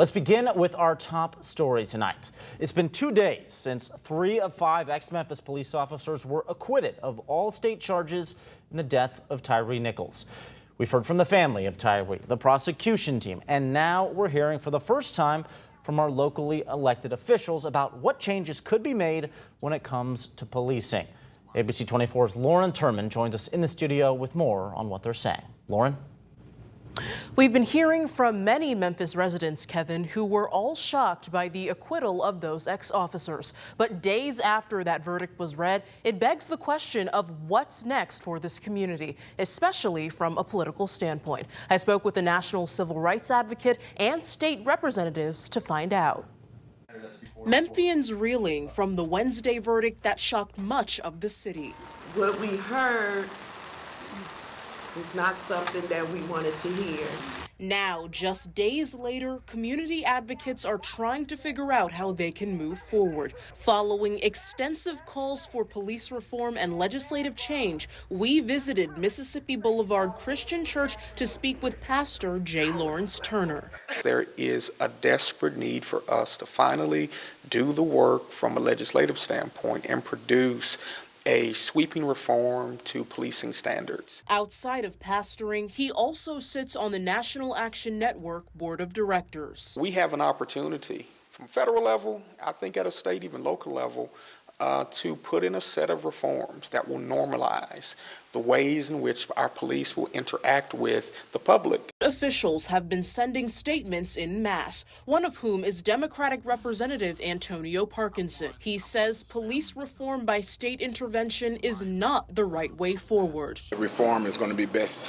Let's begin with our top story tonight. It's been 2 days since 3 of 5 ex-Memphis police officers were acquitted of all state charges in the death of Tyre Nichols. We've heard from the family of Tyre, the prosecution team, and now we're hearing for the first time from our locally elected officials about what changes could be made when it comes to policing. ABC 24's Lauren Turman joins us in the studio with more on what they're saying. Lauren? We've been hearing from many Memphis residents, Kevin, who were all shocked by the acquittal of those ex-officers. But days after that verdict was read, it begs the question of what's next for this community, especially from a political standpoint. I spoke with a national civil rights advocate and state representatives to find out. Memphians reeling from the Wednesday verdict that shocked much of the city. What we heard is not something that we wanted to hear. Now, just days later, community advocates are trying to figure out how they can move forward. Following extensive calls for police reform and legislative change, we visited Mississippi Boulevard Christian Church to speak with Pastor J. Lawrence Turner. There is a desperate need for us to finally do the work from a legislative standpoint and produce a sweeping reform to policing standards. Outside of pastoring, he also sits on the National Action Network Board of Directors. We have an opportunity from federal level, I think at a state, even local level, to put in a set of reforms that will normalize the ways in which our police will interact with the public. Officials have been sending statements en masse, one of whom is Democratic Representative Antonio Parkinson. He says police reform by state intervention is not the right way forward. The reform is going to be best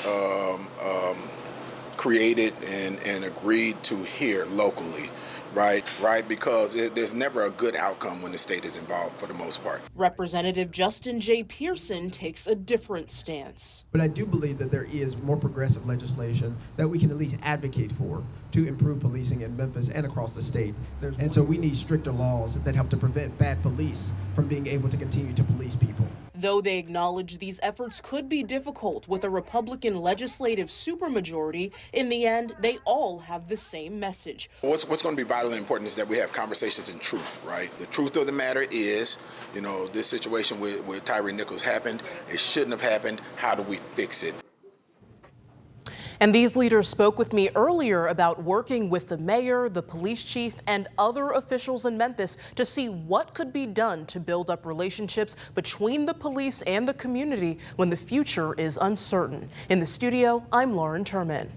created and agreed to here locally. Right, because there's never a good outcome when the state is involved for the most part. Representative Justin J. Pearson takes a different stance. But I do believe that there is more progressive legislation that we can at least advocate for to improve policing in Memphis and across the state. And so we need stricter laws that help to prevent bad police from being able to continue to police people. Though they acknowledge these efforts could be difficult with a Republican legislative supermajority, in the end, they all have the same message. What's going to be vitally important is that we have conversations in truth, right? The truth of the matter is, this situation with Tyre Nichols happened. It shouldn't have happened. How do we fix it? And these leaders spoke with me earlier about working with the mayor, the police chief, and other officials in Memphis to see what could be done to build up relationships between the police and the community when the future is uncertain. In the studio, I'm Lauren Turman.